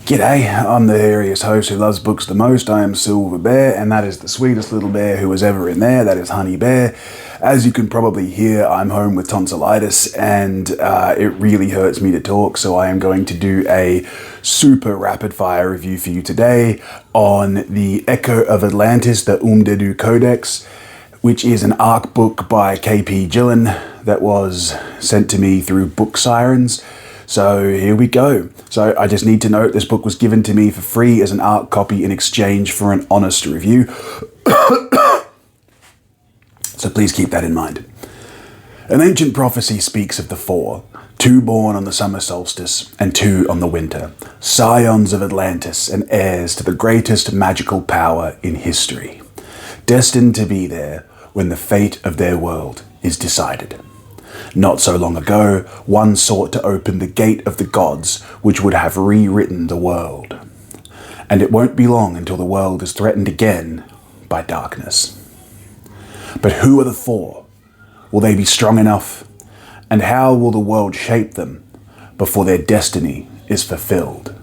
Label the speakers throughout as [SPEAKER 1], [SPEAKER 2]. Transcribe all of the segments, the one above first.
[SPEAKER 1] G'day, I'm the hairiest host who loves books the most. I am SilverBear, and that is the sweetest little bear who was ever in there. That is Honey Bear. As you can probably hear, I'm home with tonsillitis, and it really hurts me to talk, so I am going to do a super rapid fire review for you today on the Echo of Atlantis, the Ūmdëdŭ Codex, which is an ARC book by K.P. Gillan that was sent to me through Book Sirens. So here we go. So I just need to note this book was given to me for free as an ARC copy in exchange for an honest review. So please keep that in mind. An ancient prophecy speaks of the four, two born on the summer solstice and two on the winter, scions of Atlantis and heirs to the greatest magical power in history, destined to be there when the fate of their world is decided. Not so long ago, one sought to open the gate of the gods, which would have rewritten the world. And it won't be long until the world is threatened again by darkness. But who are the four? Will they be strong enough? And how will the world shape them before their destiny is fulfilled?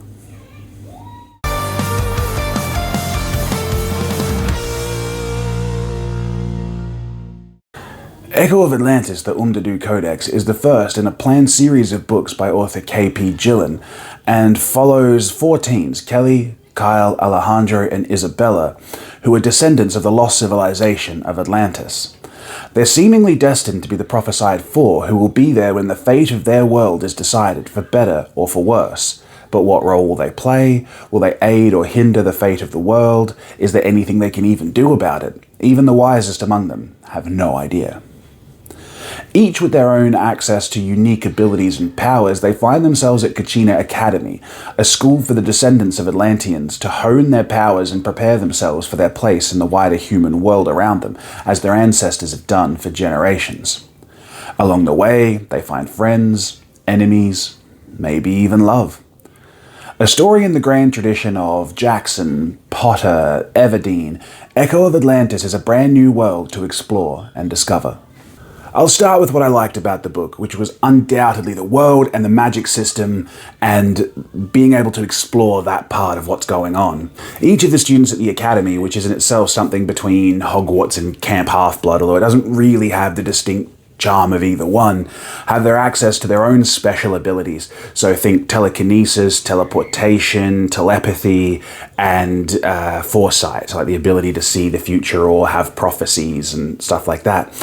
[SPEAKER 1] Echo of Atlantis, the Ūmdëdŭ Codex, is the first in a planned series of books by author K.P. Gillan and follows four teens, Kelly, Kyle, Alejandro, and Isabella, who are descendants of the lost civilization of Atlantis. They're seemingly destined to be the prophesied four who will be there when the fate of their world is decided, for better or for worse. But what role will they play? Will they aid or hinder the fate of the world? Is there anything they can even do about it? Even the wisest among them have no idea. Each with their own access to unique abilities and powers, they find themselves at Kachina Academy, a school for the descendants of Atlanteans to hone their powers and prepare themselves for their place in the wider human world around them, as their ancestors have done for generations. Along the way, they find friends, enemies, maybe even love. A story in the grand tradition of Jackson, Potter, Everdeen, Echo of Atlantis is a brand new world to explore and discover. I'll start with what I liked about the book, which was undoubtedly the world and the magic system and being able to explore that part of what's going on. Each of the students at the academy, which is in itself something between Hogwarts and Camp Half-Blood, although it doesn't really have the distinct charm of either one, have their access to their own special abilities. So think telekinesis, teleportation, telepathy, and foresight, like the ability to see the future or have prophecies and stuff like that.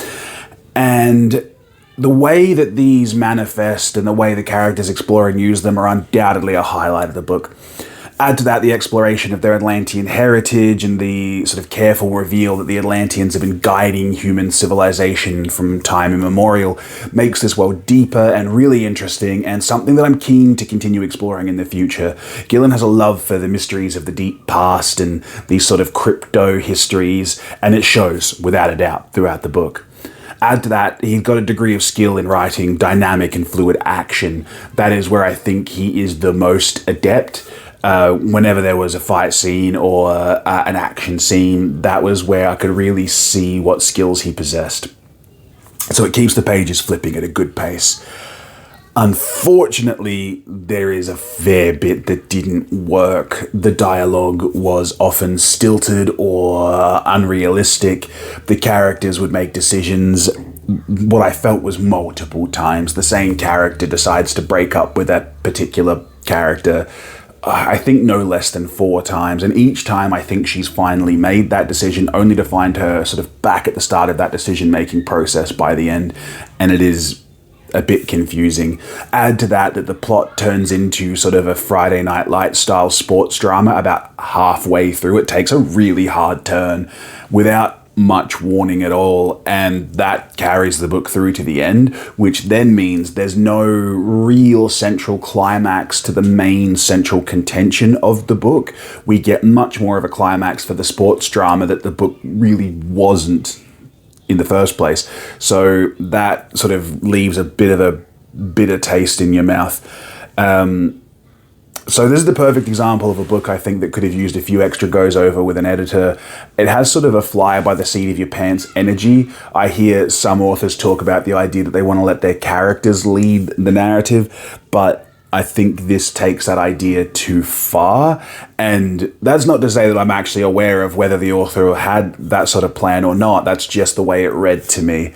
[SPEAKER 1] And the way that these manifest and the way the characters explore and use them are undoubtedly a highlight of the book. Add to that the exploration of their Atlantean heritage and the sort of careful reveal that the Atlanteans have been guiding human civilization from time immemorial makes this world deeper and really interesting and something that I'm keen to continue exploring in the future. Gillan has a love for the mysteries of the deep past and these sort of crypto histories, and it shows without a doubt throughout the book. Add to that, he's got a degree of skill in writing dynamic and fluid action. That is where I think he is the most adept. Whenever there was a fight scene or an action scene, that was where I could really see what skills he possessed. So it keeps the pages flipping at a good pace. Unfortunately, there is a fair bit that didn't work. The dialogue was often stilted or unrealistic. The characters would make decisions, what I felt was multiple times. The same character decides to break up with that particular character, I think no less than 4 times. And each time I think she's finally made that decision, only to find her sort of back at the start of that decision-making process by the end. And it is a bit confusing. Add to that the plot turns into sort of a Friday Night Lights style sports drama about halfway through. It takes a really hard turn without much warning at all, and that carries the book through to the end, which then means there's no real central climax to the main central contention of the book. We get much more of a climax for the sports drama that the book really wasn't in the first place. So that sort of leaves a bit of a bitter taste in your mouth. So this is the perfect example of a book I think that could have used a few extra goes over with an editor. It has sort of a fly by the seat of your pants energy. I hear some authors talk about the idea that they want to let their characters lead the narrative, but I think this takes that idea too far. And that's not to say that I'm actually aware of whether the author had that sort of plan or not. That's just the way it read to me.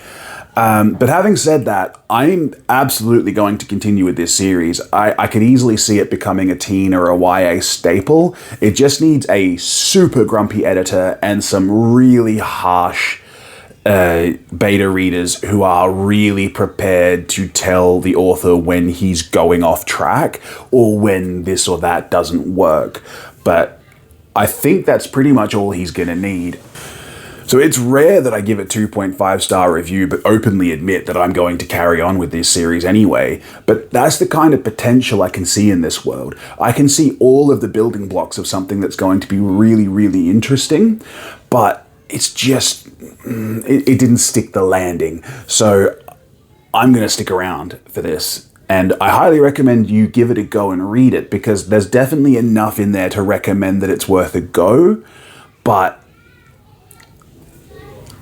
[SPEAKER 1] But having said that, I'm absolutely going to continue with this series. I could easily see it becoming a teen or a YA staple. It just needs a super grumpy editor and some really harsh beta readers who are really prepared to tell the author when he's going off track or when this or that doesn't work. But I think that's pretty much all he's going to need. So it's rare that I give it 2.5 star review, but openly admit that I'm going to carry on with this series anyway. But that's the kind of potential I can see in this world. I can see all of the building blocks of something that's going to be really, really interesting, but it's just, it didn't stick the landing. So I'm going to stick around for this. And I highly recommend you give it a go and read it, because there's definitely enough in there to recommend that it's worth a go. But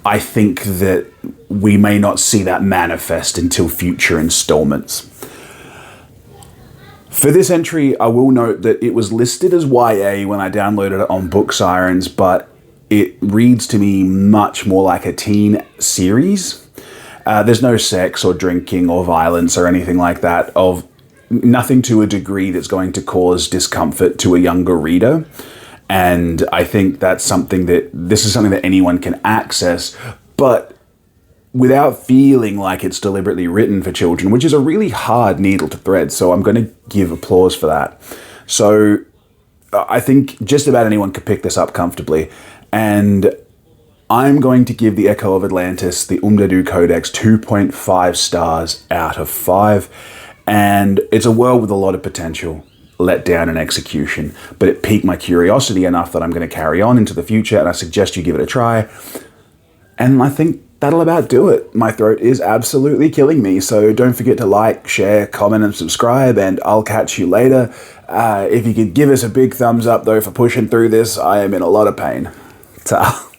[SPEAKER 1] I think that we may not see that manifest until future installments. For this entry, I will note that it was listed as YA when I downloaded it on Book Sirens, but it reads to me much more like a teen series. There's no sex or drinking or violence or anything like that, of nothing to a degree that's going to cause discomfort to a younger reader. And I think this is something that anyone can access, but without feeling like it's deliberately written for children, which is a really hard needle to thread. So I'm going to give applause for that. So I think just about anyone could pick this up comfortably. And I'm going to give The Echo of Atlantis, the Ūmdëdŭ Codex, 2.5 stars out of 5. And it's a world with a lot of potential, let down in execution, but it piqued my curiosity enough that I'm going to carry on into the future, and I suggest you give it a try. And I think that'll about do it. My throat is absolutely killing me, so don't forget to like, share, comment, and subscribe, and I'll catch you later. If you could give us a big thumbs up, though, for pushing through this, I am in a lot of pain. Ta.